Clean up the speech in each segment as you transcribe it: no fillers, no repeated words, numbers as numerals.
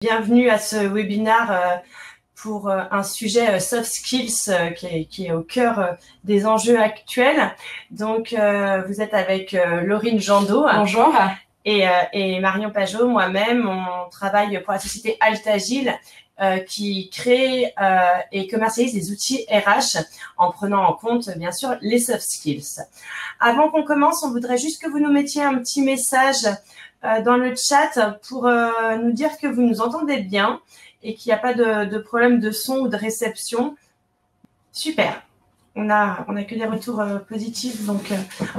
Bienvenue à ce webinaire pour un sujet soft skills qui est au cœur des enjeux actuels. Donc, vous êtes avec Laurine Jandot. Bonjour. Et Marion Pajot, moi-même, on travaille pour la société Altagile qui crée et commercialise des outils RH en prenant en compte, bien sûr, les soft skills. Avant qu'on commence, on voudrait juste que vous nous mettiez un petit message dans le chat pour nous dire que vous nous entendez bien et qu'il n'y a pas de problème de son ou de réception. Super. On a que des retours positifs, donc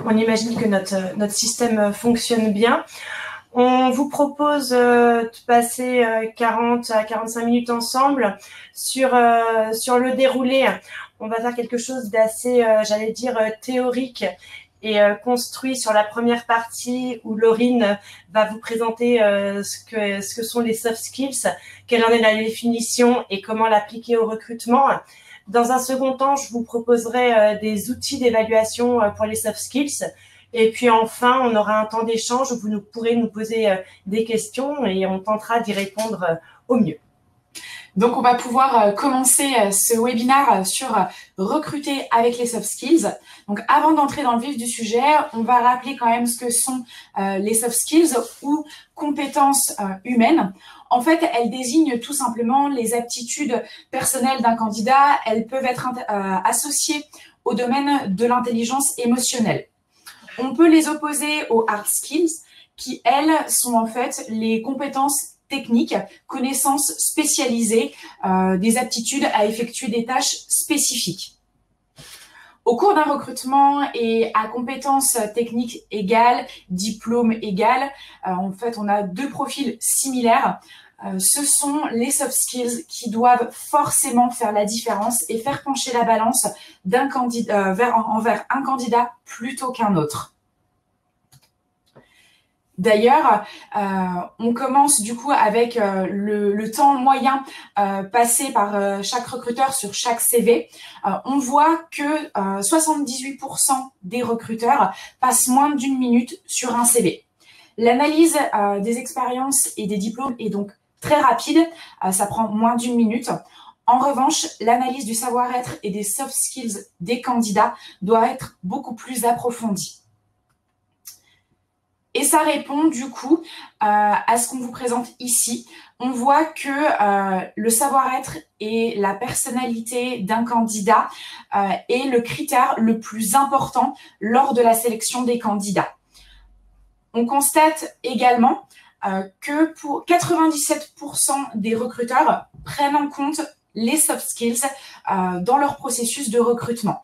on imagine que notre système fonctionne bien. On vous propose de passer 40 à 45 minutes ensemble sur le déroulé. On va faire quelque chose d'assez, j'allais dire, théorique et construit sur la première partie où Laurine va vous présenter ce que sont les soft skills, quelle en est la définition et comment l'appliquer au recrutement. Dans un second temps, je vous proposerai des outils d'évaluation pour les soft skills. Et puis enfin, on aura un temps d'échange où vous pourrez nous poser des questions et on tentera d'y répondre au mieux. Donc, on va pouvoir commencer ce webinaire sur recruter avec les soft skills. Donc, avant d'entrer dans le vif du sujet, on va rappeler quand même ce que sont les soft skills ou compétences humaines. En fait, elles désignent tout simplement les aptitudes personnelles d'un candidat. Elles peuvent être associées au domaine de l'intelligence émotionnelle. On peut les opposer aux hard skills qui, elles, sont en fait les compétences techniques, connaissances spécialisées, des aptitudes à effectuer des tâches spécifiques. Au cours d'un recrutement et à compétences techniques égales, diplôme égal, en fait, on a deux profils similaires. Ce sont les soft skills qui doivent forcément faire la différence et faire pencher la balance d'un candidat envers un candidat plutôt qu'un autre. D'ailleurs, on commence du coup avec le temps moyen passé par chaque recruteur sur chaque CV. On voit que 78% des recruteurs passent moins d'une minute sur un CV. L'analyse des expériences et des diplômes est donc très rapide, ça prend moins d'une minute. En revanche, l'analyse du savoir-être et des soft skills des candidats doit être beaucoup plus approfondie. Et ça répond du coup à ce qu'on vous présente ici. On voit que le savoir-être et la personnalité d'un candidat est le critère le plus important lors de la sélection des candidats. On constate également que pour 97% des recruteurs prennent en compte les soft skills dans leur processus de recrutement.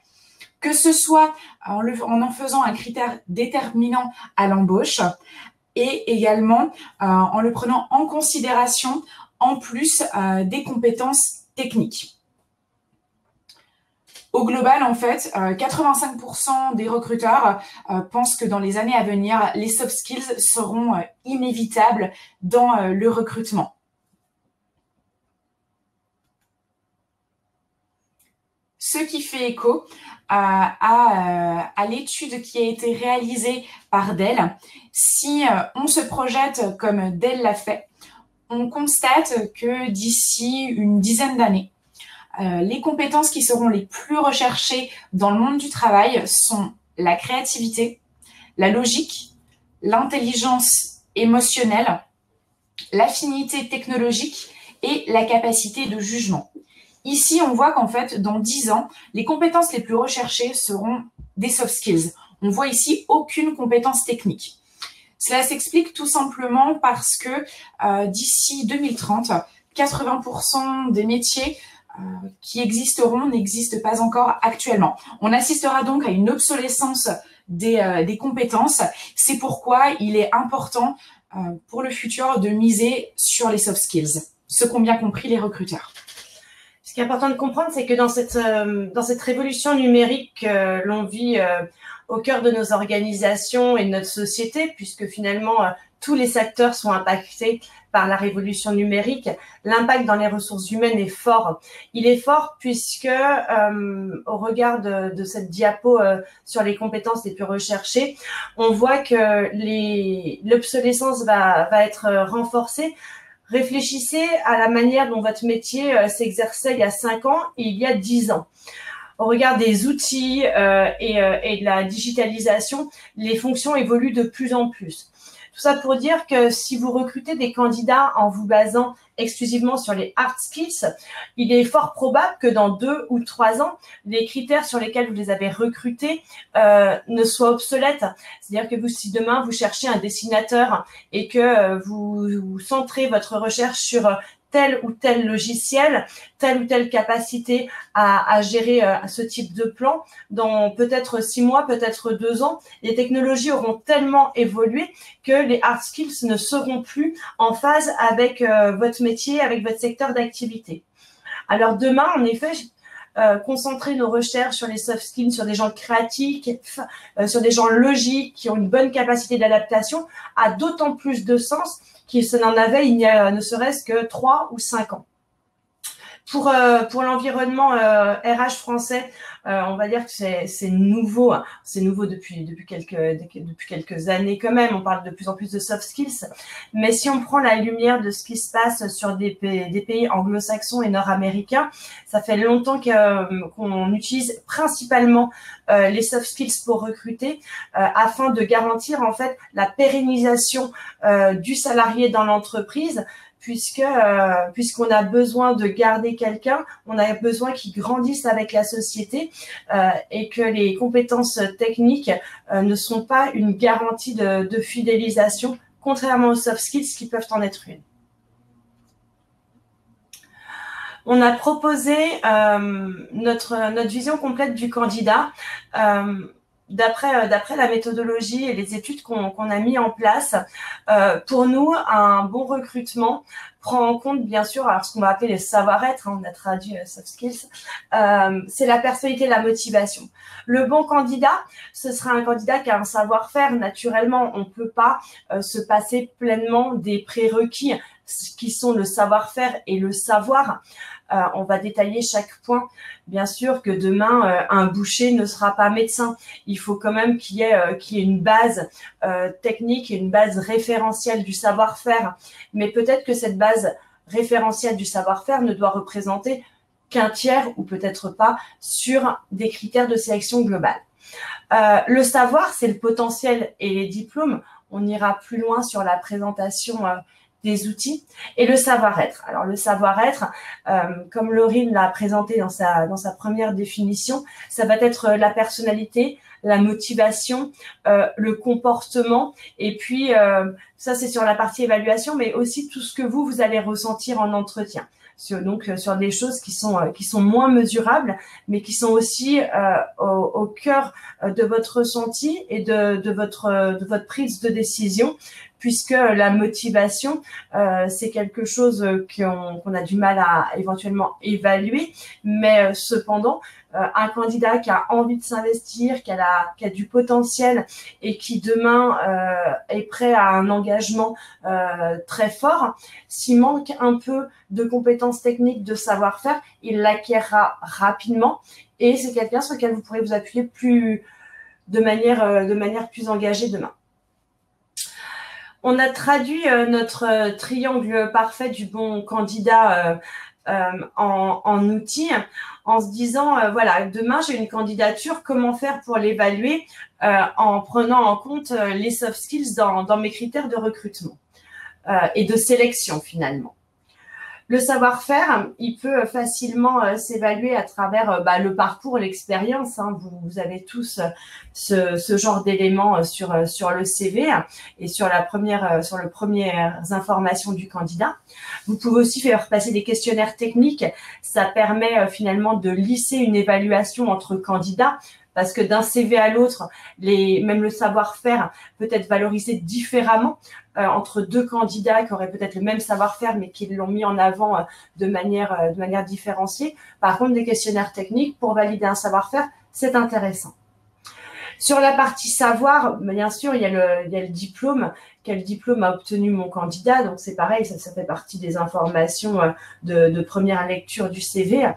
Que ce soit en faisant un critère déterminant à l'embauche et également en le prenant en considération en plus des compétences techniques. Au global, en fait, 85% des recruteurs pensent que dans les années à venir, les soft skills seront inévitables dans le recrutement. Ce qui fait écho à l'étude qui a été réalisée par Dell. Si on se projette comme Dell l'a fait, on constate que d'ici une dizaine d'années, les compétences qui seront les plus recherchées dans le monde du travail sont la créativité, la logique, l'intelligence émotionnelle, l'affinité technologique et la capacité de jugement. Ici, on voit qu'en fait, dans 10 ans, les compétences les plus recherchées seront des soft skills. On voit ici aucune compétence technique. Cela s'explique tout simplement parce que d'ici 2030, 80% des métiers qui existeront n'existent pas encore actuellement. On assistera donc à une obsolescence des compétences. C'est pourquoi il est important pour le futur de miser sur les soft skills, ce qu'ont bien compris les recruteurs. Ce qui est important de comprendre, c'est que dans cette révolution numérique que l'on vit au cœur de nos organisations et de notre société, puisque finalement tous les secteurs sont impactés par la révolution numérique, l'impact dans les ressources humaines est fort. Il est fort puisque, au regard de cette diapo sur les compétences les plus recherchées, on voit que l'obsolescence va être renforcée Réfléchissez à la manière dont votre métier s'exerçait il y a 5 ans et il y a 10 ans. Au regard des outils et de la digitalisation, les fonctions évoluent de plus en plus. Tout ça pour dire que si vous recrutez des candidats en vous basant exclusivement sur les hard skills, il est fort probable que dans 2 ou 3 ans, les critères sur lesquels vous les avez recrutés ne soient obsolètes. C'est-à-dire que si demain vous cherchez un dessinateur et que vous centrez votre recherche sur tel ou tel logiciel, telle ou telle capacité à gérer ce type de plan, dans peut-être 6 mois, peut-être 2 ans, les technologies auront tellement évolué que les hard skills ne seront plus en phase avec votre métier, avec votre secteur d'activité. Alors demain, en effet, concentrer nos recherches sur les soft skills, sur des gens créatifs, sur des gens logiques, qui ont une bonne capacité d'adaptation, a d'autant plus de sens qu'il n'en avait il y a ne serait-ce que 3 ou 5 ans. Pour l'environnement RH français, on va dire que c'est nouveau. C'est nouveau depuis quelques années quand même. On parle de plus en plus de soft skills. Mais si on prend la lumière de ce qui se passe sur des pays anglo-saxons et nord-américains, ça fait longtemps qu'on utilise principalement les soft skills pour recruter afin de garantir en fait la pérennisation du salarié dans l'entreprise. Puisqu'on a besoin de garder quelqu'un, on a besoin qu'il grandisse avec la société et que les compétences techniques ne sont pas une garantie de fidélisation, contrairement aux soft skills qui peuvent en être une. On a proposé notre vision complète du candidat d'après la méthodologie et les études qu'on a mis en place. Pour nous, un bon recrutement prend en compte, bien sûr, alors ce qu'on va appeler les savoir-être, on a traduit soft skills, c'est la personnalité, la motivation. Le bon candidat, ce sera un candidat qui a un savoir-faire. Naturellement, on ne peut pas se passer pleinement des prérequis qui sont le savoir-faire et le savoir. On va détailler chaque point. Bien sûr que demain, un boucher ne sera pas médecin. Il faut quand même qu'il y ait une base technique et une base référentielle du savoir-faire. Mais peut-être que cette base référentielle du savoir-faire ne doit représenter qu'un tiers ou peut-être pas sur des critères de sélection globale. Le savoir, c'est le potentiel et les diplômes. On ira plus loin sur la présentation des outils et le savoir-être. Alors le savoir-être, comme Laurine l'a présenté dans sa première définition, ça va être la personnalité, la motivation, le comportement et puis ça c'est sur la partie évaluation, mais aussi tout ce que vous allez ressentir en entretien. Donc sur des choses qui sont moins mesurables, mais qui sont aussi au cœur de votre ressenti et de votre prise de décision, puisque la motivation, c'est quelque chose qu'on a du mal à éventuellement évaluer, mais cependant, un candidat qui a envie de s'investir, qui a du potentiel et qui demain est prêt à un engagement très fort, s'il manque un peu de compétences techniques, de savoir-faire, il l'acquérera rapidement et c'est quelqu'un sur lequel vous pourrez vous appuyer de manière plus engagée demain. On a traduit notre triangle parfait du bon candidat en outils en se disant, voilà, demain j'ai une candidature, comment faire pour l'évaluer en prenant en compte les soft skills dans mes critères de recrutement et de sélection finalement. Le savoir-faire, il peut facilement s'évaluer à travers le parcours, l'expérience. Hein. Vous avez tous ce genre d'éléments sur le CV et sur les premières informations du candidat. Vous pouvez aussi faire passer des questionnaires techniques. Ça permet finalement de lisser une évaluation entre candidats. Parce que d'un CV à l'autre, même le savoir-faire peut être valorisé différemment entre deux candidats qui auraient peut-être le même savoir-faire, mais qui l'ont mis en avant de manière différenciée. Par contre, des questionnaires techniques pour valider un savoir-faire, c'est intéressant. Sur la partie savoir, bien sûr, il y a le diplôme. Quel diplôme a obtenu mon candidat? Donc, c'est pareil, ça fait partie des informations de première lecture du CV.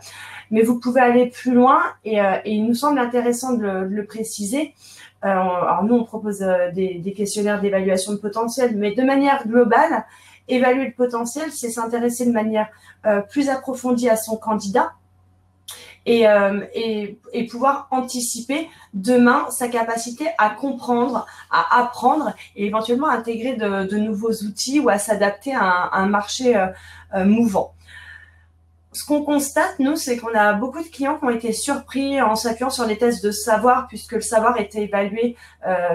Mais vous pouvez aller plus loin et il nous semble intéressant de le préciser. Alors, nous, on propose des questionnaires d'évaluation de potentiel, mais de manière globale. évaluer le potentiel, c'est s'intéresser de manière plus approfondie à son candidat et pouvoir anticiper demain sa capacité à comprendre, à apprendre et éventuellement à intégrer de nouveaux outils ou à s'adapter à un marché mouvant. Ce qu'on constate, nous, c'est qu'on a beaucoup de clients qui ont été surpris en s'appuyant sur les tests de savoir, puisque le savoir était évalué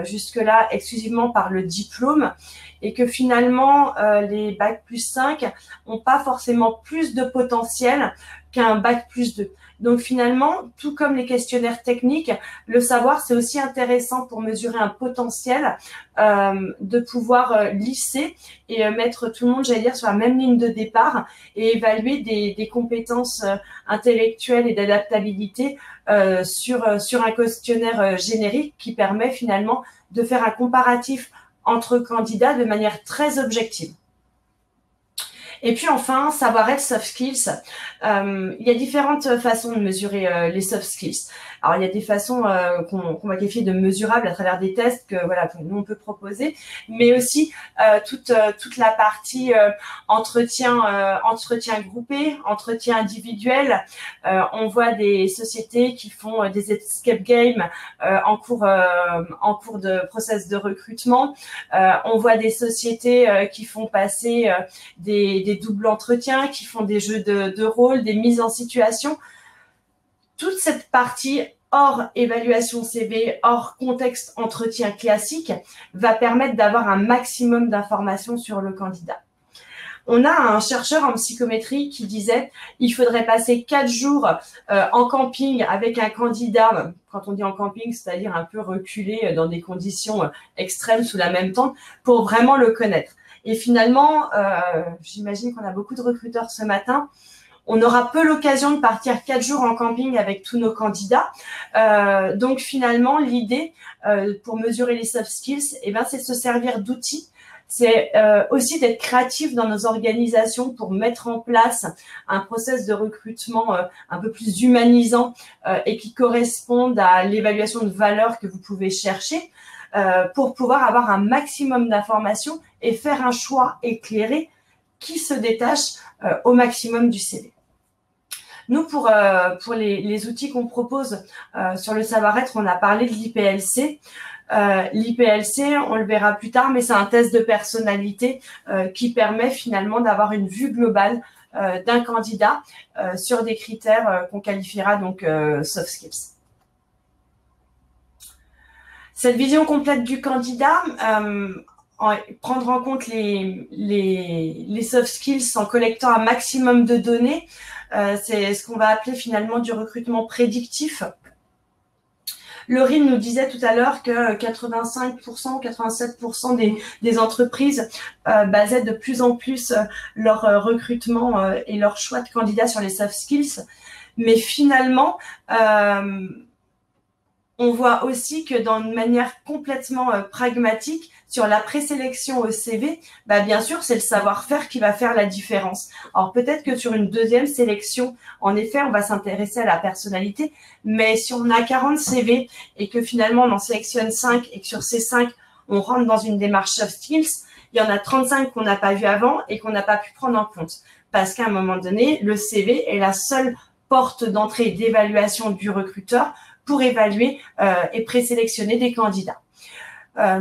jusque-là exclusivement par le diplôme, et que finalement, les Bac plus 5 n'ont pas forcément plus de potentiel qu'un Bac plus 2. Donc finalement, tout comme les questionnaires techniques, le savoir, c'est aussi intéressant pour mesurer un potentiel, de pouvoir lisser et mettre tout le monde, j'allais dire, sur la même ligne de départ et évaluer des compétences intellectuelles et d'adaptabilité sur un questionnaire générique qui permet finalement de faire un comparatif entre candidats de manière très objective. Et puis enfin, savoir-être, soft skills. Il y a différentes façons de mesurer les soft skills. Alors, il y a des façons qu'on va qualifier de mesurables à travers des tests que voilà, nous on peut proposer, mais aussi toute la partie entretien groupé, entretien individuel. On voit des sociétés qui font des escape games en cours de process de recrutement. On voit des sociétés qui font passer des doubles entretiens, qui font des jeux de rôle, des mises en situation. Toute cette partie hors évaluation CV, hors contexte entretien classique, va permettre d'avoir un maximum d'informations sur le candidat. On a un chercheur en psychométrie qui disait il faudrait passer 4 jours en camping avec un candidat, quand on dit en camping, c'est-à-dire un peu reculé dans des conditions extrêmes sous la même tente, pour vraiment le connaître. Et finalement, j'imagine qu'on a beaucoup de recruteurs ce matin, on aura peu l'occasion de partir 4 jours en camping avec tous nos candidats. Donc finalement, l'idée pour mesurer les soft skills, c'est de se servir d'outils. C'est aussi d'être créatif dans nos organisations pour mettre en place un process de recrutement un peu plus humanisant et qui corresponde à l'évaluation de valeur que vous pouvez chercher pour pouvoir avoir un maximum d'informations et faire un choix éclairé qui se détache au maximum du CV. Nous, pour les outils qu'on propose sur le savoir-être, on a parlé de l'IPLC. L'IPLC, on le verra plus tard, mais c'est un test de personnalité qui permet finalement d'avoir une vue globale d'un candidat sur des critères qu'on qualifiera donc soft skills. Cette vision complète du candidat, prendre en compte les soft skills en collectant un maximum de données, c'est ce qu'on va appeler finalement du recrutement prédictif. Laurine nous disait tout à l'heure que 85%, 87% des entreprises basaient de plus en plus leur recrutement et leur choix de candidats sur les soft skills. Mais finalement, on voit aussi que d'une manière complètement pragmatique, sur la présélection au CV, bien sûr, c'est le savoir-faire qui va faire la différence. Alors peut-être que sur une deuxième sélection, en effet, on va s'intéresser à la personnalité, mais si on a 40 CV et que finalement on en sélectionne 5 et que sur ces 5, on rentre dans une démarche soft skills, il y en a 35 qu'on n'a pas vu avant et qu'on n'a pas pu prendre en compte. Parce qu'à un moment donné, le CV est la seule porte d'entrée d'évaluation du recruteur pour évaluer et présélectionner des candidats.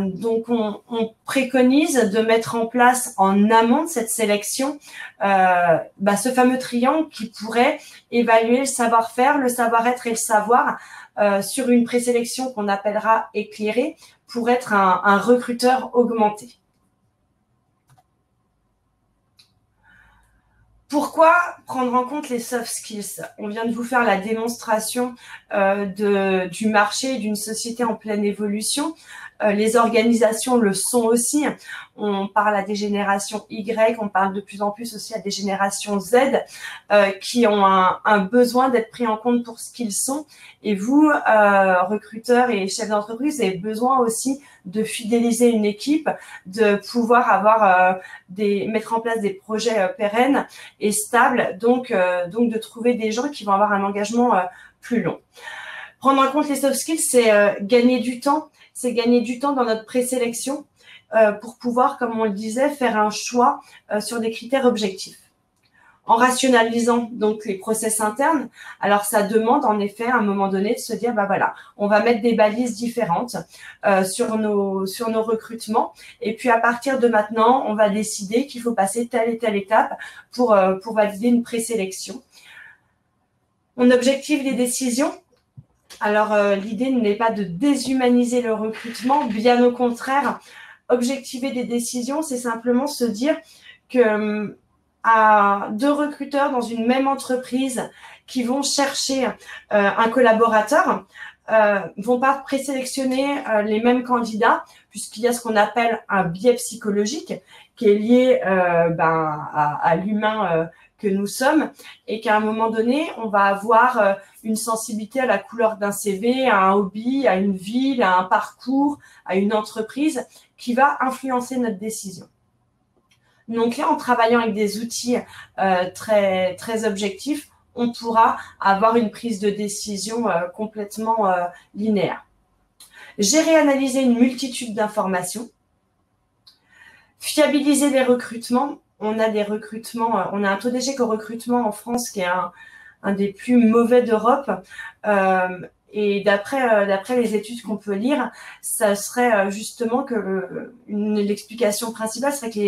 Donc, on préconise de mettre en place en amont de cette sélection ce fameux triangle qui pourrait évaluer le savoir-faire, le savoir-être et le savoir sur une présélection qu'on appellera éclairée pour être un recruteur augmenté. Pourquoi prendre en compte les soft skills? On vient de vous faire la démonstration du marché d'une société en pleine évolution. Les organisations le sont aussi. On parle à des générations Y, on parle de plus en plus aussi à des générations Z qui ont un besoin d'être pris en compte pour ce qu'ils sont. Et vous, recruteurs et chefs d'entreprise, vous avez besoin aussi de fidéliser une équipe, de pouvoir mettre en place des projets pérennes et stables, donc de trouver des gens qui vont avoir un engagement plus long. Prendre en compte les soft skills, c'est gagner du temps. C'est gagner du temps dans notre présélection pour pouvoir, comme on le disait, faire un choix sur des critères objectifs. En rationalisant donc les process internes, alors ça demande en effet à un moment donné de se dire, bah voilà, on va mettre des balises différentes sur nos recrutements, et puis à partir de maintenant, on va décider qu'il faut passer telle et telle étape pour valider une présélection. On objective les décisions. Alors l'idée n'est pas de déshumaniser le recrutement, bien au contraire. Objectiver des décisions, c'est simplement se dire que à 2 recruteurs dans une même entreprise qui vont chercher un collaborateur vont pas présélectionner les mêmes candidats, puisqu'il y a ce qu'on appelle un biais psychologique qui est lié à l'humain que nous sommes, et qu'à un moment donné, on va avoir une sensibilité à la couleur d'un CV, à un hobby, à une ville, à un parcours, à une entreprise qui va influencer notre décision. Donc là, en travaillant avec des outils très, très objectifs, on pourra avoir une prise de décision complètement linéaire. Gérer et analyser une multitude d'informations. Fiabiliser les recrutements. On a des recrutements, on a un taux d'échec au recrutement en France qui est un des plus mauvais d'Europe. Et d'après les études qu'on peut lire, ça serait justement que l'explication principale serait que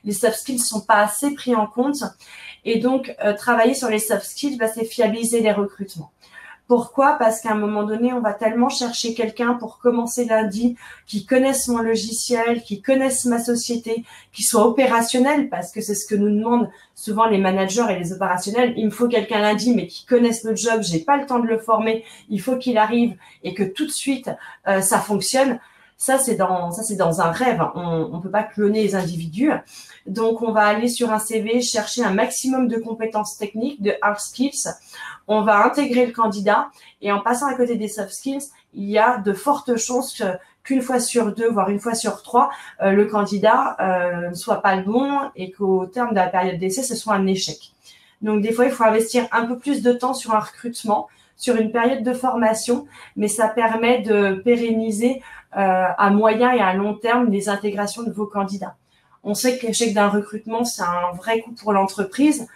les soft skills sont pas assez pris en compte. Et donc, travailler sur les soft skills, c'est fiabiliser les recrutements. Pourquoi? Parce qu'à un moment donné, on va tellement chercher quelqu'un pour commencer lundi, qui connaisse mon logiciel, qui connaisse ma société, qui soit opérationnel, parce que c'est ce que nous demandent souvent les managers et les opérationnels. Il me faut quelqu'un lundi, mais qui connaisse le job. J'ai pas le temps de le former. Il faut qu'il arrive et que tout de suite ça fonctionne. Ça c'est dans un rêve. On peut pas cloner les individus. Donc on va aller sur un CV chercher un maximum de compétences techniques, de hard skills. On va intégrer le candidat, et en passant à côté des soft skills, il y a de fortes chances qu'une fois sur 2, voire une fois sur 3, le candidat ne soit pas le bon, et qu'au terme de la période d'essai, ce soit un échec. Donc des fois, il faut investir un peu plus de temps sur un recrutement, sur une période de formation, mais ça permet de pérenniser à moyen et à long terme les intégrations de vos candidats. On sait que l'échec d'un recrutement, c'est un vrai coût pour l'entreprise,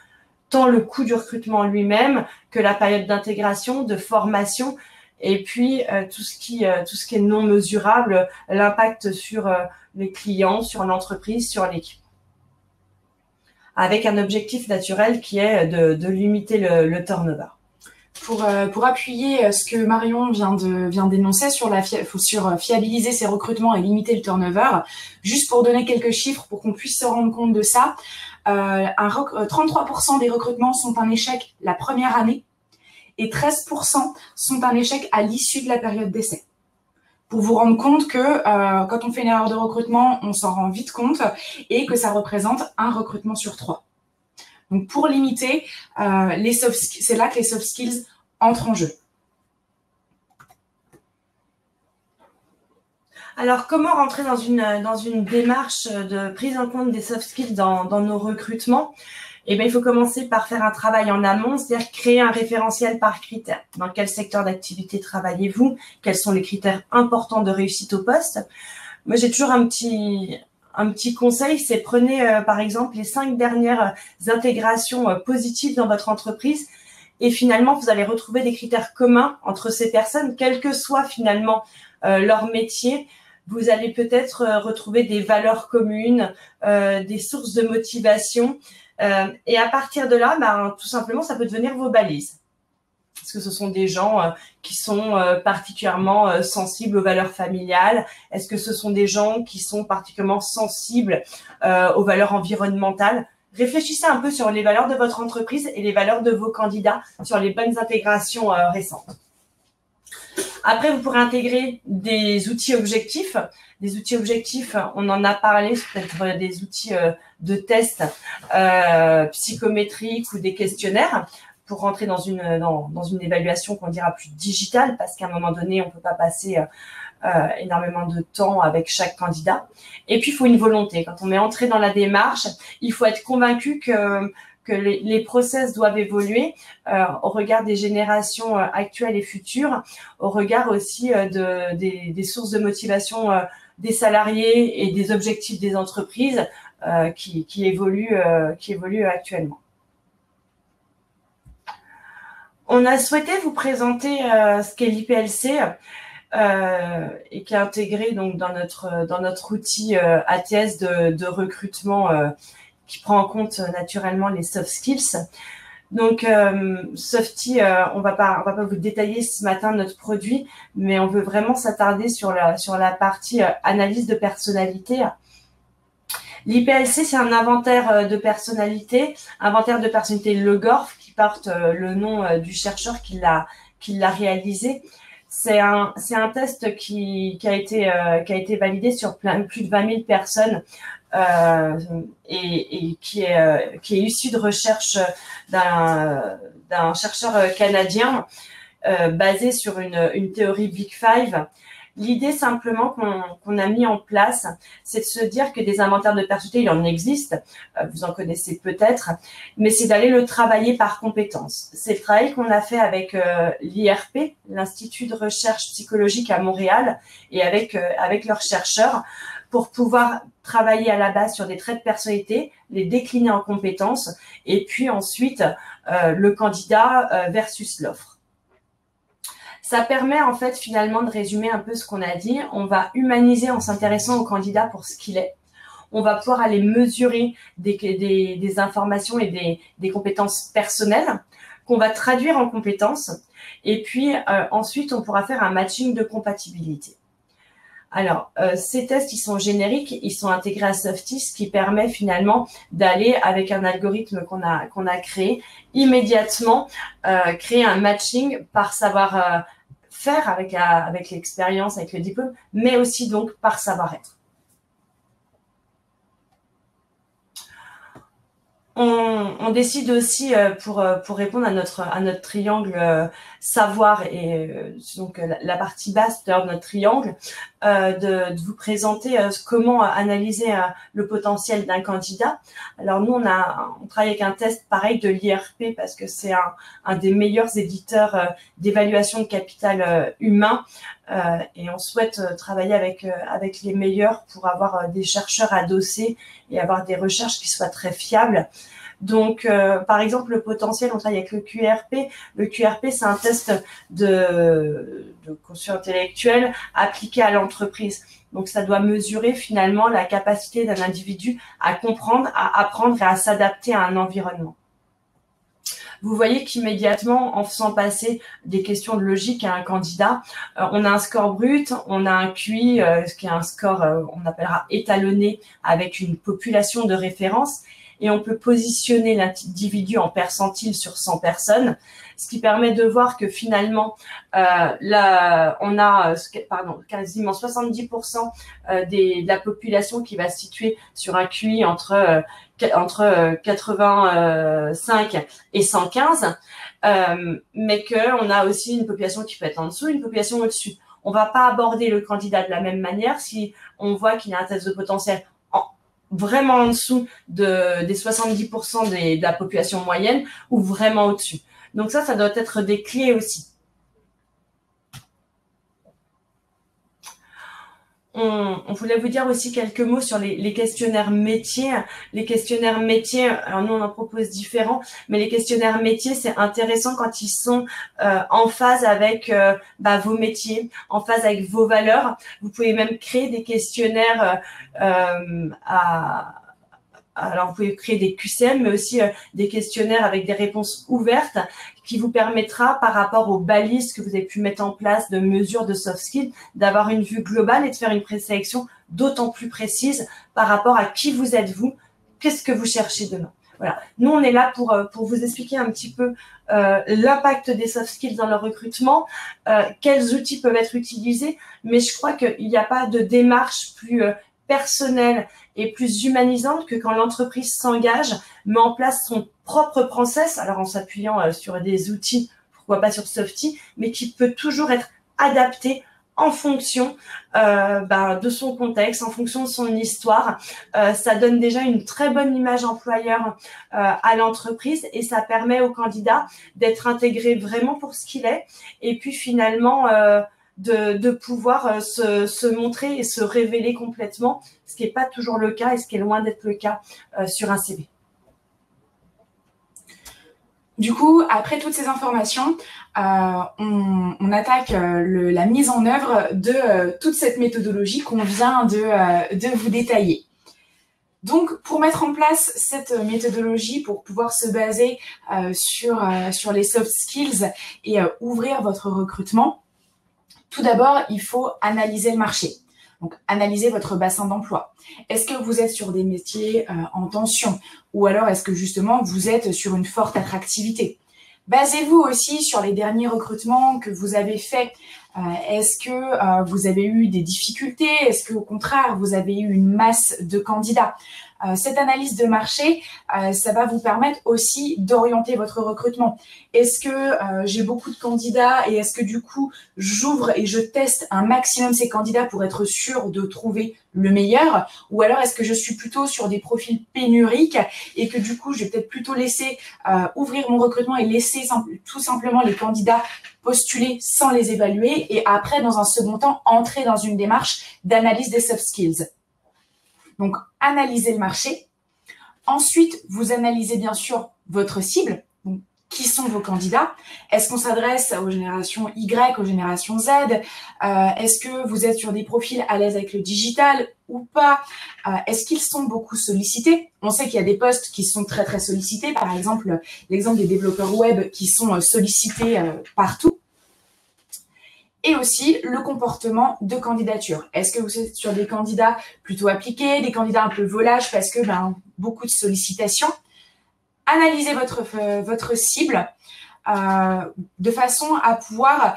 tant le coût du recrutement lui-même que la période d'intégration, de formation, et puis tout ce qui est non mesurable, l'impact sur les clients, sur l'entreprise, sur l'équipe. Avec un objectif naturel qui est de limiter le turnover. Pour appuyer ce que Marion vient d'énoncer sur fiabiliser ses recrutements et limiter le turnover, juste pour donner quelques chiffres pour qu'on puisse se rendre compte de ça, 33% des recrutements sont un échec la première année et 13% sont un échec à l'issue de la période d'essai. Pour vous rendre compte que quand on fait une erreur de recrutement, on s'en rend vite compte et que ça représente un recrutement sur 3. Donc, pour limiter, c'est là que les soft skills entrent en jeu. Alors, comment rentrer dans une démarche de prise en compte des soft skills dans nos recrutements? Eh bien, il faut commencer par faire un travail en amont, c'est-à-dire créer un référentiel par critère. Dans quel secteur d'activité travaillez-vous? Quels sont les critères importants de réussite au poste? Moi, j'ai toujours un petit conseil, c'est prenez par exemple les 5 dernières intégrations positives dans votre entreprise, et finalement, vous allez retrouver des critères communs entre ces personnes, quel que soit finalement leur métier. Vous allez peut-être retrouver des valeurs communes, des sources de motivation, et à partir de là, tout simplement, ça peut devenir vos balises. Est-ce que ce sont des gens qui sont particulièrement sensibles aux valeurs familiales? Est-ce que ce sont des gens qui sont particulièrement sensibles aux valeurs environnementales? Réfléchissez un peu sur les valeurs de votre entreprise et les valeurs de vos candidats sur les bonnes intégrations récentes. Après, vous pourrez intégrer des outils objectifs. Des outils objectifs, on en a parlé, c'est peut-être des outils de tests psychométriques ou des questionnaires pour rentrer dans une évaluation qu'on dira plus digitale, parce qu'à un moment donné, on ne peut pas passer énormément de temps avec chaque candidat. Et puis, il faut une volonté. Quand on est entré dans la démarche, il faut être convaincu que les process doivent évoluer au regard des générations actuelles et futures, au regard aussi des sources de motivation des salariés et des objectifs des entreprises qui évoluent actuellement. On a souhaité vous présenter ce qu'est l'IPLC et qui est intégré donc dans notre outil ATS de recrutement qui prend en compte naturellement les soft skills. Donc, Softy, on va pas vous détailler ce matin notre produit, mais on veut vraiment s'attarder sur la partie analyse de personnalité. L'IPLC, c'est un inventaire de personnalité, Le Goff, qui porte le nom du chercheur qui l'a réalisé. C'est un test qui a été validé sur plus de 20 000 personnes et qui est issu de recherche d'un chercheur canadien basé sur une théorie Big Five. L'idée simplement qu'on a mis en place, c'est de se dire que des inventaires de personnalité, il en existe, vous en connaissez peut-être, mais c'est d'aller le travailler par compétences. C'est le travail qu'on a fait avec l'IRP, l'Institut de recherche psychologique à Montréal, et avec leurs chercheurs, pour pouvoir travailler à la base sur des traits de personnalité, les décliner en compétences, et puis ensuite le candidat versus l'offre. Ça permet en fait finalement de résumer un peu ce qu'on a dit. On va humaniser en s'intéressant au candidat pour ce qu'il est. On va pouvoir aller mesurer des informations et des compétences personnelles qu'on va traduire en compétences. Et puis ensuite, on pourra faire un matching de compatibilité. Alors, ces tests, ils sont génériques, ils sont intégrés à Softy, ce qui permet finalement d'aller avec un algorithme qu'on a créé, immédiatement créer un matching par savoir faire avec l'expérience, avec le diplôme, mais aussi donc par savoir-être. On décide aussi, pour répondre à notre triangle savoir et donc la partie basse de notre triangle, de vous présenter comment analyser le potentiel d'un candidat. Alors nous, on travaille avec un test pareil de l'IRP parce que c'est un des meilleurs éditeurs d'évaluation de capital humain et on souhaite travailler avec les meilleurs pour avoir des chercheurs adossés et avoir des recherches qui soient très fiables. Donc, par exemple, le potentiel, on travaille avec le QRP. Le QRP, c'est un test de quotient intellectuel appliqué à l'entreprise. Donc, ça doit mesurer finalement la capacité d'un individu à comprendre, à apprendre et à s'adapter à un environnement. Vous voyez qu'immédiatement, en faisant passer des questions de logique à un candidat, on a un score brut, on a un QI, ce qui est un score, on appellera étalonné, avec une population de référence, et on peut positionner l'individu en percentile sur 100 personnes, ce qui permet de voir que finalement, on a quasiment 70% de la population qui va se situer sur un QI entre 85 et 115, mais qu'on a aussi une population qui peut être en dessous, une population au-dessus. On va pas aborder le candidat de la même manière si on voit qu'il y a un test de potentiel vraiment en dessous des 70% de la population moyenne ou vraiment au-dessus. Donc ça doit être des clés aussi. On voulait vous dire aussi quelques mots sur les questionnaires métiers. Les questionnaires métiers, alors nous on en propose différents, mais les questionnaires métiers, c'est intéressant quand ils sont en phase avec vos métiers, en phase avec vos valeurs. Vous pouvez même créer des questionnaires alors, vous pouvez créer des QCM, mais aussi des questionnaires avec des réponses ouvertes qui vous permettra, par rapport aux balises que vous avez pu mettre en place de mesures de soft skills, d'avoir une vue globale et de faire une présélection d'autant plus précise par rapport à qui vous êtes vous, qu'est-ce que vous cherchez demain. Voilà. Nous, on est là pour vous expliquer un petit peu l'impact des soft skills dans le recrutement, quels outils peuvent être utilisés, mais je crois qu'il n'y a pas de démarche plus personnelle et plus humanisante que quand l'entreprise s'engage, met en place son propre process, alors en s'appuyant sur des outils, pourquoi pas sur Softy, mais qui peut toujours être adapté en fonction de son contexte, en fonction de son histoire. Ça donne déjà une très bonne image employeur à l'entreprise et ça permet au candidat d'être intégré vraiment pour ce qu'il est et puis finalement de pouvoir se montrer et se révéler complètement, ce qui n'est pas toujours le cas et ce qui est loin d'être le cas sur un CV. Du coup, après toutes ces informations, on attaque la mise en œuvre de toute cette méthodologie qu'on vient de vous détailler. Donc, pour mettre en place cette méthodologie, pour pouvoir se baser sur les soft skills et ouvrir votre recrutement, tout d'abord, il faut analyser le marché. Donc, analysez votre bassin d'emploi. Est-ce que vous êtes sur des métiers en tension ou alors est-ce que justement vous êtes sur une forte attractivité? Basez-vous aussi sur les derniers recrutements que vous avez faits. Est-ce que vous avez eu des difficultés? Est-ce qu'au contraire, vous avez eu une masse de candidats? Cette analyse de marché, ça va vous permettre aussi d'orienter votre recrutement. Est-ce que j'ai beaucoup de candidats et est-ce que du coup, j'ouvre et je teste un maximum ces candidats pour être sûr de trouver le meilleur? Ou alors est-ce que je suis plutôt sur des profils pénuriques et que du coup, je vais peut-être plutôt laisser ouvrir mon recrutement et laisser tout simplement les candidats postuler sans les évaluer et après, dans un second temps, entrer dans une démarche d'analyse des soft skills. Donc, analysez le marché. Ensuite, vous analysez bien sûr votre cible. Donc, qui sont vos candidats? Est-ce qu'on s'adresse aux générations Y, aux générations Z? Est-ce que vous êtes sur des profils à l'aise avec le digital ou pas? Est-ce qu'ils sont beaucoup sollicités? On sait qu'il y a des postes qui sont très, très sollicités. Par exemple, l'exemple des développeurs web qui sont sollicités partout. Et aussi le comportement de candidature. Est-ce que vous êtes sur des candidats plutôt appliqués, des candidats un peu volages parce que beaucoup de sollicitations? Analysez votre cible de façon à pouvoir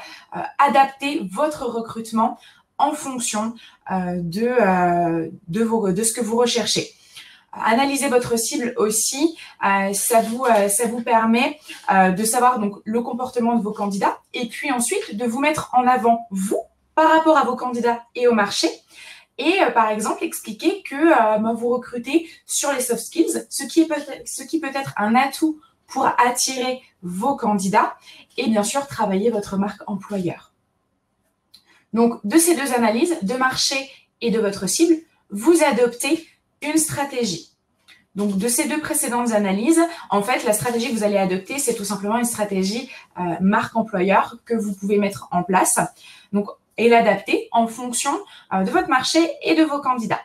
adapter votre recrutement en fonction de ce que vous recherchez. Analyser votre cible aussi, ça vous permet de savoir donc le comportement de vos candidats et puis ensuite de vous mettre en avant, vous, par rapport à vos candidats et au marché. Et par exemple, expliquer que vous recrutez sur les soft skills, ce qui peut être un atout pour attirer vos candidats et bien sûr travailler votre marque employeur. Donc, de ces deux analyses, de marché et de votre cible, vous adoptez une stratégie. Donc, de ces deux précédentes analyses, en fait, la stratégie que vous allez adopter, c'est tout simplement une stratégie marque employeur que vous pouvez mettre en place. Donc, et l'adapter en fonction de votre marché et de vos candidats.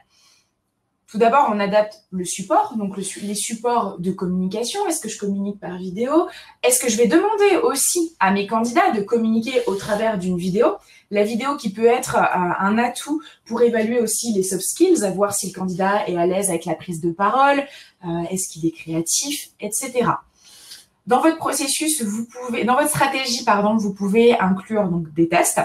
Tout d'abord, on adapte le support, donc les supports de communication. Est-ce que je communique par vidéo? Est-ce que je vais demander aussi à mes candidats de communiquer au travers d'une vidéo? La vidéo qui peut être un atout pour évaluer aussi les soft skills, à voir si le candidat est à l'aise avec la prise de parole, est-ce qu'il est créatif, etc. Dans votre processus, dans votre stratégie, vous pouvez inclure donc des tests.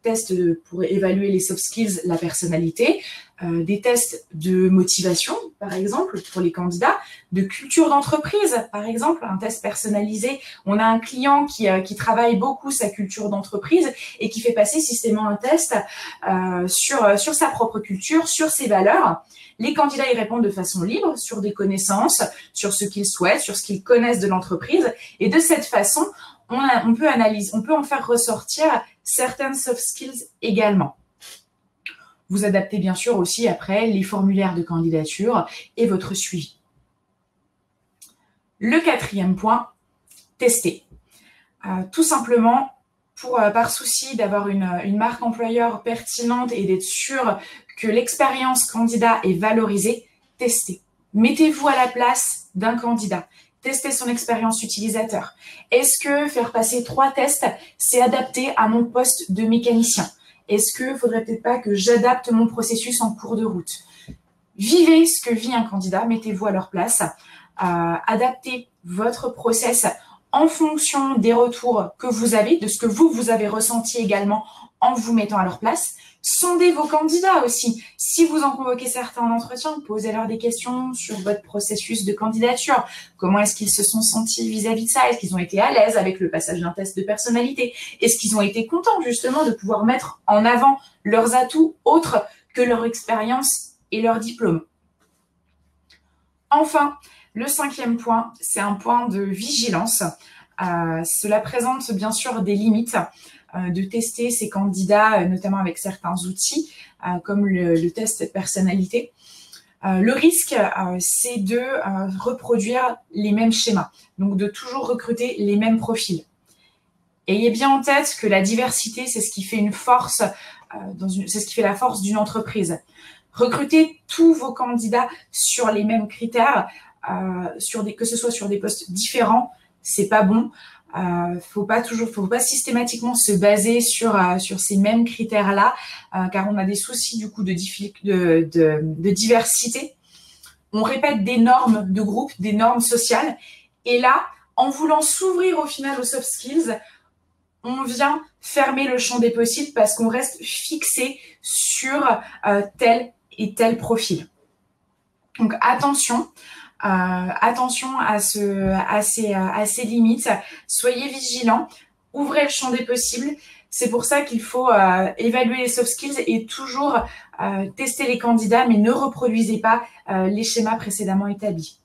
Tests pour évaluer les soft skills, la personnalité, des tests de motivation, par exemple, pour les candidats, de culture d'entreprise, par exemple, un test personnalisé. On a un client qui travaille beaucoup sa culture d'entreprise et qui fait passer systématiquement un test sur sa propre culture, sur ses valeurs. Les candidats y répondent de façon libre sur des connaissances, sur ce qu'ils souhaitent, sur ce qu'ils connaissent de l'entreprise. Et de cette façon, on peut en faire ressortir certaines soft skills également. Vous adaptez bien sûr aussi après les formulaires de candidature et votre suivi. Le quatrième point, tester. Tout simplement, par souci d'avoir une marque employeur pertinente et d'être sûr que l'expérience candidat est valorisée, testez. Mettez-vous à la place d'un candidat. Tester son expérience utilisateur. Est-ce que faire passer 3 tests, c'est adapté à mon poste de mécanicien? Est-ce que faudrait peut-être pas que j'adapte mon processus en cours de route? Vivez ce que vit un candidat, mettez-vous à leur place. Adaptez votre process en fonction des retours que vous avez, de ce que vous avez ressenti également en vous mettant à leur place. Sondez vos candidats aussi. Si vous en convoquez certains en entretien, posez-leur des questions sur votre processus de candidature. Comment est-ce qu'ils se sont sentis vis-à-vis de ça? Est-ce qu'ils ont été à l'aise avec le passage d'un test de personnalité? Est-ce qu'ils ont été contents justement de pouvoir mettre en avant leurs atouts autres que leur expérience et leur diplôme? Enfin, le 5e point, c'est un point de vigilance. Cela présente bien sûr des limites de tester ces candidats, notamment avec certains outils, comme le test personnalité. Le risque, c'est de reproduire les mêmes schémas, donc de toujours recruter les mêmes profils. Ayez bien en tête que la diversité, c'est ce qui fait une force, c'est ce qui fait la force d'une entreprise. Recrutez tous vos candidats sur les mêmes critères, que ce soit sur des postes différents, c'est pas bon. Faut pas systématiquement se baser sur ces mêmes critères-là, car on a des soucis du coup de diversité. On répète des normes de groupe, des normes sociales, et là, en voulant s'ouvrir au final aux soft skills, on vient fermer le champ des possibles parce qu'on reste fixé sur tel et tel profil. Donc attention. Attention à ces limites, soyez vigilants, ouvrez le champ des possibles. C'est pour ça qu'il faut évaluer les soft skills et toujours tester les candidats, mais ne reproduisez pas les schémas précédemment établis.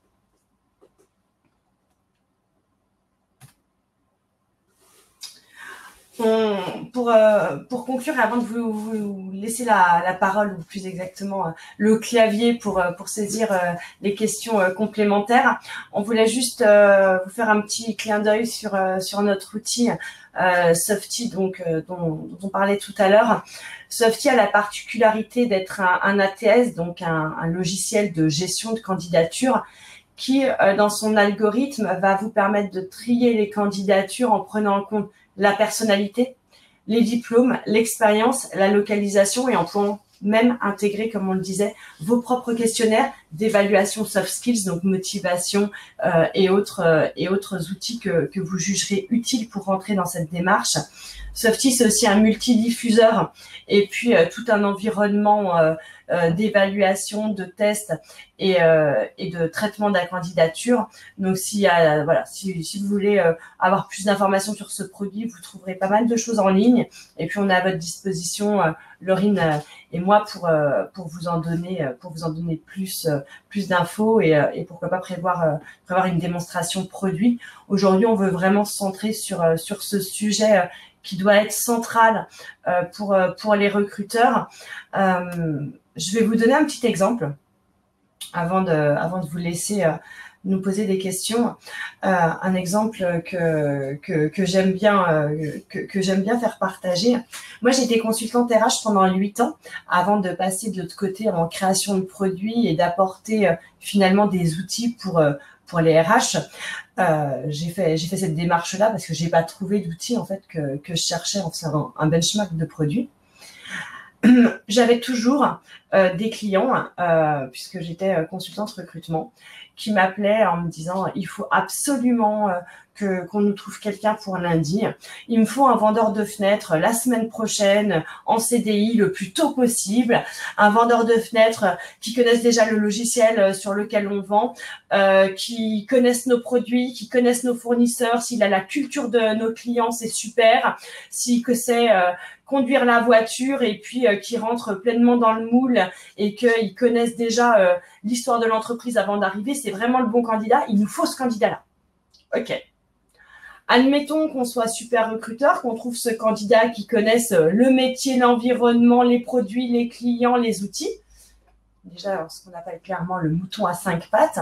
Pour conclure, avant de vous laisser la parole, ou plus exactement le clavier pour saisir les questions complémentaires, on voulait juste vous faire un petit clin d'œil sur notre outil Softy, donc dont on parlait tout à l'heure. Softy a la particularité d'être un ATS, donc un logiciel de gestion de candidature, qui, dans son algorithme, va vous permettre de trier les candidatures en prenant en compte la personnalité, les diplômes, l'expérience, la localisation, et en pouvant même intégrer, comme on le disait, vos propres questionnaires d'évaluation soft skills, donc motivation et autres outils que vous jugerez utiles pour rentrer dans cette démarche. Softy, c'est aussi un multidiffuseur et puis tout un environnement d'évaluation, de tests et de traitement de la candidature. Donc, si vous voulez avoir plus d'informations sur ce produit, vous trouverez pas mal de choses en ligne. Et puis, on est à votre disposition, Laurine et moi, pour vous en donner plus d'infos et pourquoi pas prévoir une démonstration produit. Aujourd'hui, on veut vraiment se centrer sur ce sujet qui doit être central pour les recruteurs. Je vais vous donner un petit exemple avant de vous laisser nous poser des questions. Un exemple que j'aime bien faire partager. Moi, j'ai été consultante RH pendant 8 ans avant de passer de l'autre côté en création de produits et d'apporter finalement des outils pour les RH. J'ai fait cette démarche-là parce que j'ai pas trouvé d'outils en fait que je cherchais en faisant un benchmark de produits. J'avais toujours des clients, puisque j'étais consultante recrutement, qui m'appelaient en me disant il faut absolument qu'on nous trouve quelqu'un pour lundi. Il me faut un vendeur de fenêtres la semaine prochaine en CDI le plus tôt possible. Un vendeur de fenêtres qui connaisse déjà le logiciel sur lequel on vend, qui connaissent nos produits, qui connaissent nos fournisseurs. S'il a la culture de nos clients, c'est super. Si que c'est conduire la voiture et puis qui rentre pleinement dans le moule et qu'ils connaissent déjà l'histoire de l'entreprise avant d'arriver, c'est vraiment le bon candidat. Il nous faut ce candidat-là. OK. Admettons qu'on soit super recruteur, qu'on trouve ce candidat qui connaisse le métier, l'environnement, les produits, les clients, les outils. Déjà, ce qu'on appelle clairement le mouton à 5 pattes.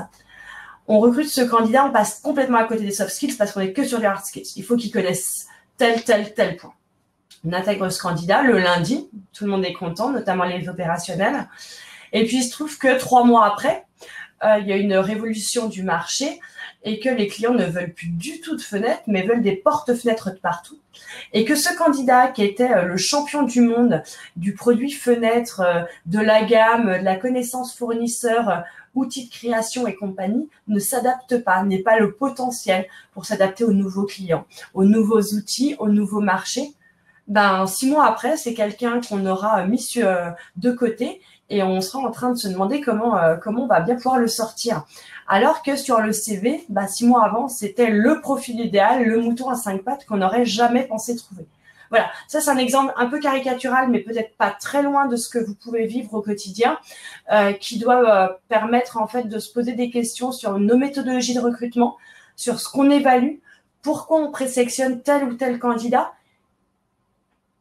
On recrute ce candidat, on passe complètement à côté des soft skills parce qu'on n'est que sur les hard skills. Il faut qu'il connaisse tel point. On intègre ce candidat le lundi, tout le monde est content, notamment les opérationnels. Et puis, il se trouve que 3 mois après, il y a une révolution du marché et que les clients ne veulent plus du tout de fenêtres, mais veulent des porte-fenêtres de partout. Et que ce candidat qui était le champion du monde du produit fenêtre, de la gamme, de la connaissance fournisseur, outils de création et compagnie, ne s'adapte pas, n'est pas le potentiel pour s'adapter aux nouveaux clients, aux nouveaux outils, aux nouveaux marchés. 6 mois après, c'est quelqu'un qu'on aura mis de côté et on sera en train de se demander comment on va bien pouvoir le sortir. Alors que sur le CV, 6 mois avant, c'était le profil idéal, le mouton à 5 pattes qu'on n'aurait jamais pensé trouver. Voilà, ça c'est un exemple un peu caricatural, mais peut-être pas très loin de ce que vous pouvez vivre au quotidien, qui doit permettre en fait de se poser des questions sur nos méthodologies de recrutement, sur ce qu'on évalue, pourquoi on présélectionne tel ou tel candidat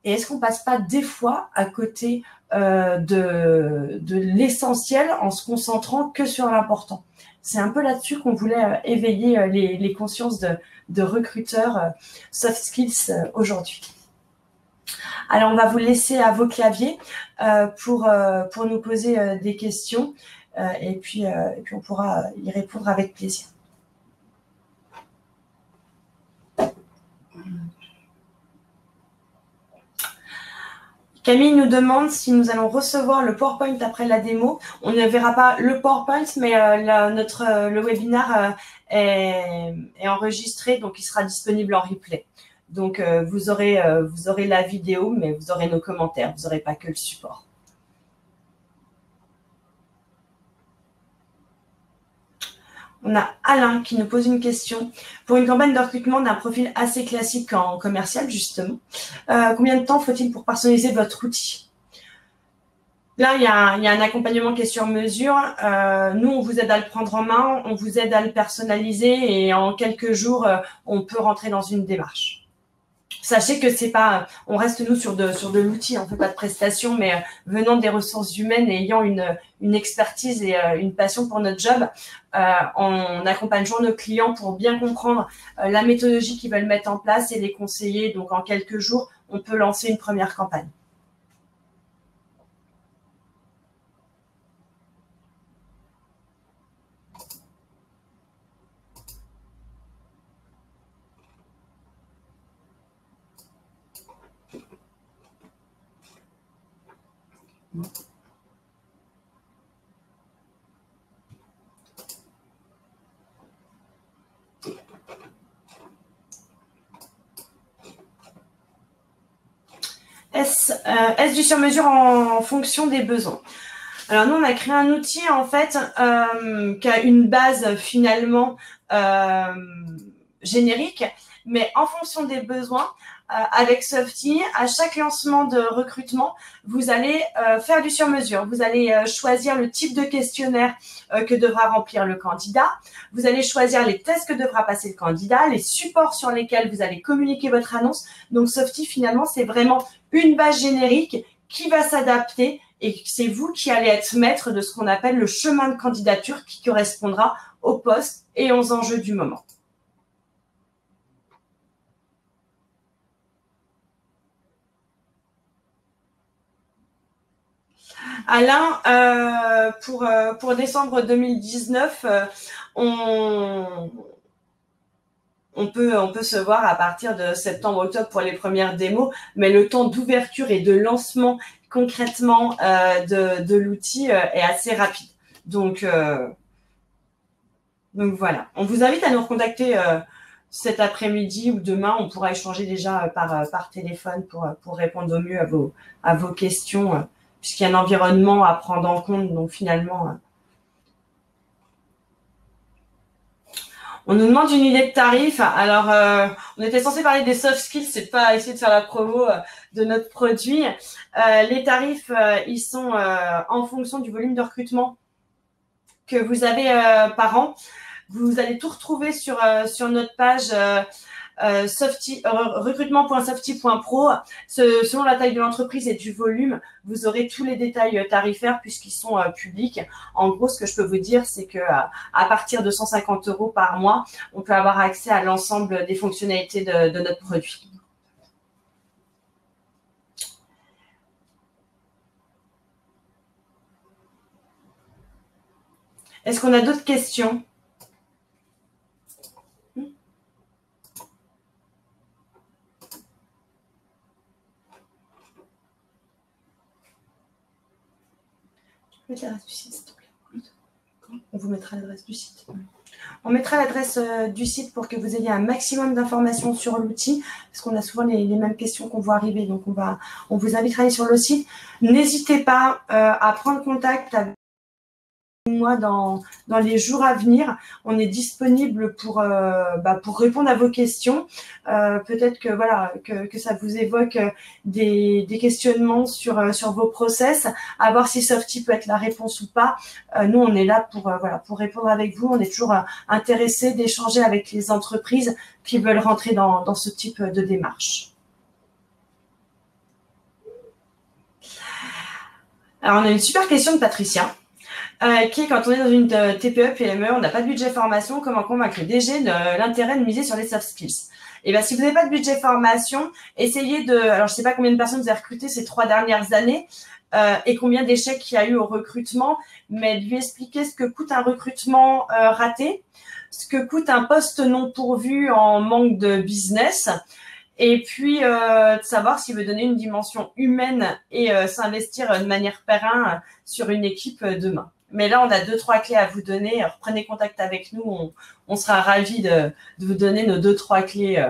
et est-ce qu'on passe pas des fois à côté de l'essentiel en se concentrant que sur l'important. C'est un peu là-dessus qu'on voulait éveiller les consciences de recruteurs soft skills aujourd'hui. Alors, on va vous laisser à vos claviers pour nous poser des questions et puis on pourra y répondre avec plaisir. Camille nous demande si nous allons recevoir le PowerPoint après la démo. On ne verra pas le PowerPoint, mais le webinaire est enregistré, donc il sera disponible en replay. Donc, vous aurez la vidéo, mais vous aurez nos commentaires. Vous n'aurez pas que le support. On a Alain qui nous pose une question. Pour une campagne de recrutement d'un profil assez classique en commercial, justement, combien de temps faut-il pour personnaliser votre outil? Là, il y a un accompagnement qui est sur mesure. Nous, on vous aide à le prendre en main, on vous aide à le personnaliser et en quelques jours, on peut rentrer dans une démarche. Sachez que c'est pas, on reste nous sur de l'outil, on fait pas de prestations, mais venant des ressources humaines et ayant une expertise et une passion pour notre job, on accompagne toujours nos clients pour bien comprendre la méthodologie qu'ils veulent mettre en place et les conseiller. Donc en quelques jours, on peut lancer une première campagne. Est-ce du sur-mesure en fonction des besoins? Alors, nous, on a créé un outil, en fait, qui a une base, finalement, générique, mais en fonction des besoins, avec Softy, à chaque lancement de recrutement, vous allez faire du sur-mesure. Vous allez choisir le type de questionnaire que devra remplir le candidat. Vous allez choisir les tests que devra passer le candidat, les supports sur lesquels vous allez communiquer votre annonce. Donc, Softy, finalement, c'est vraiment une base générique qui va s'adapter et c'est vous qui allez être maître de ce qu'on appelle le chemin de candidature qui correspondra au poste et aux enjeux du moment. Alain, pour décembre 2019, on peut se voir à partir de septembre-octobre pour les premières démos, mais le temps d'ouverture et de lancement concrètement de l'outil est assez rapide. Donc voilà. On vous invite à nous recontacter cet après-midi ou demain. On pourra échanger déjà par téléphone pour répondre au mieux à vos questions, puisqu'il y a un environnement à prendre en compte. Donc finalement, on nous demande une idée de tarif. Alors, on était censé parler des soft skills, c'est pas essayer de faire la promo de notre produit. Les tarifs, ils sont en fonction du volume de recrutement que vous avez par an. Vous allez tout retrouver sur notre page recrutement.softy.pro. Selon la taille de l'entreprise et du volume, vous aurez tous les détails tarifaires puisqu'ils sont publics. En gros, ce que je peux vous dire, c'est que à partir de 150 € par mois, on peut avoir accès à l'ensemble des fonctionnalités de notre produit. Est-ce qu'on a d'autres questions? L'adresse du site, s'il te plaît. On vous mettra l'adresse du site. On mettra l'adresse du site pour que vous ayez un maximum d'informations sur l'outil, parce qu'on a souvent les mêmes questions qu'on voit arriver. Donc, on vous invite à aller sur le site. N'hésitez pas à prendre contact avec moi dans les jours à venir. On est disponible pour répondre à vos questions. Peut-être que voilà que ça vous évoque des questionnements sur vos process, à voir si Softy peut être la réponse ou pas. Nous, on est là pour répondre avec vous. On est toujours intéressés d'échanger avec les entreprises qui veulent rentrer dans ce type de démarche. Alors, on a une super question de Patricia. Qui est, quand on est dans une TPE, PME, on n'a pas de budget formation, comment convaincre le DG de l'intérêt de miser sur les soft skills? Et bien, si vous n'avez pas de budget formation, essayez de... Alors, je ne sais pas combien de personnes vous avez recruté ces 3 dernières années et combien d'échecs il y a eu au recrutement, mais de lui expliquer ce que coûte un recrutement raté, ce que coûte un poste non pourvu en manque de business, et puis de savoir s'il veut donner une dimension humaine et s'investir de manière pérenne sur une équipe demain. Mais là, on a 2-3 clés à vous donner. Alors, prenez contact avec nous. On sera ravis de vous donner nos 2-3 clés.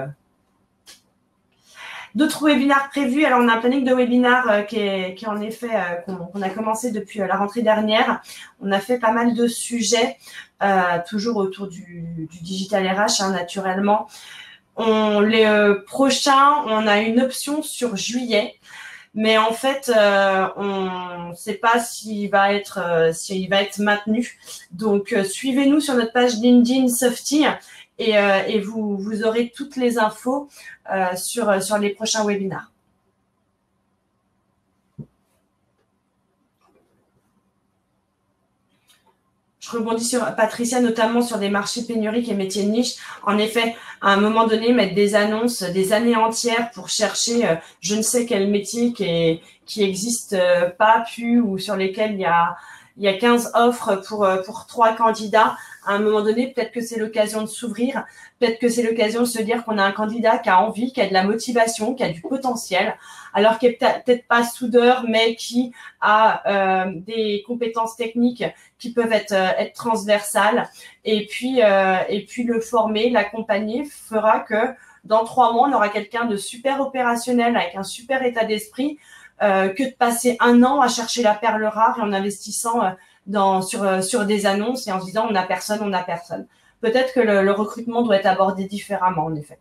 D'autres webinaires prévus. Alors, on a un planning de webinaires qui est en effet qu'on a commencé depuis la rentrée dernière. On a fait pas mal de sujets, toujours autour du digital RH, naturellement. Les prochains, on a une option sur juillet. Mais en fait, on ne sait pas s'il va être maintenu. Donc, suivez-nous sur notre page LinkedIn Softy et vous aurez toutes les infos sur les prochains webinaires. Je rebondis sur Patricia, notamment sur des marchés pénuriques et métiers de niche. En effet, à un moment donné, mettre des annonces des années entières pour chercher je ne sais quel métier qui existe pas, plus, ou sur lesquels il y a 15 offres pour 3 candidats. À un moment donné, peut-être que c'est l'occasion de s'ouvrir. Peut-être que c'est l'occasion de se dire qu'on a un candidat qui a envie, qui a de la motivation, qui a du potentiel, alors qu'il n'est peut-être pas soudeur, mais qui a des compétences techniques qui peuvent être transversales. Et puis le former, l'accompagner fera que dans 3 mois, on aura quelqu'un de super opérationnel avec un super état d'esprit que de passer 1 an à chercher la perle rare et en investissant sur des annonces et en se disant on n'a personne. Peut-être que le recrutement doit être abordé différemment, en effet.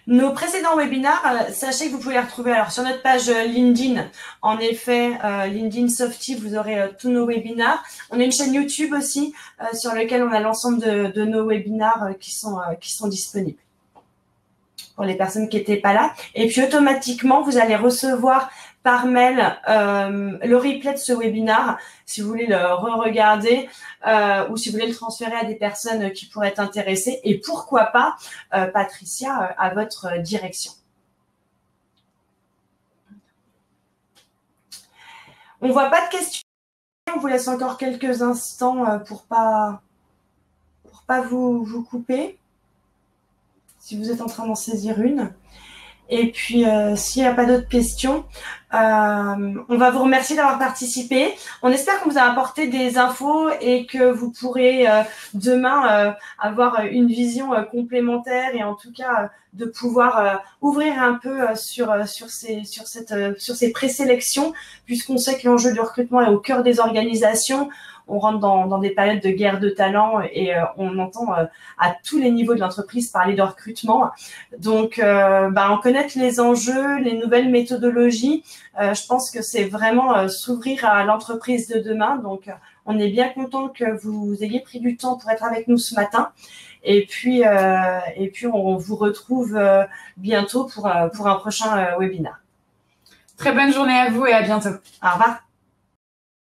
Nos précédents webinaires, sachez que vous pouvez les retrouver alors sur notre page LinkedIn. En effet, LinkedIn Softy, vous aurez tous nos webinaires. On a une chaîne YouTube aussi sur laquelle on a l'ensemble de nos webinaires qui sont disponibles pour les personnes qui n'étaient pas là. Et puis automatiquement, vous allez recevoir par mail le replay de ce webinaire si vous voulez le re-regarder ou si vous voulez le transférer à des personnes qui pourraient être intéressées. Et pourquoi pas, Patricia, à votre direction. On ne voit pas de questions. On vous laisse encore quelques instants pour pas vous couper. Si vous êtes en train d'en saisir une. Et puis, s'il n'y a pas d'autres questions, on va vous remercier d'avoir participé. On espère qu'on vous a apporté des infos et que vous pourrez demain avoir une vision complémentaire et en tout cas de pouvoir ouvrir un peu sur ces présélections, puisqu'on sait que l'enjeu du recrutement est au cœur des organisations. On rentre dans des périodes de guerre de talent et on entend à tous les niveaux de l'entreprise parler de recrutement. Donc, en connaître les enjeux, les nouvelles méthodologies, je pense que c'est vraiment s'ouvrir à l'entreprise de demain. Donc, on est bien content que vous ayez pris du temps pour être avec nous ce matin. Et puis on vous retrouve bientôt pour un prochain webinaire. Très bonne journée à vous et à bientôt. Au revoir.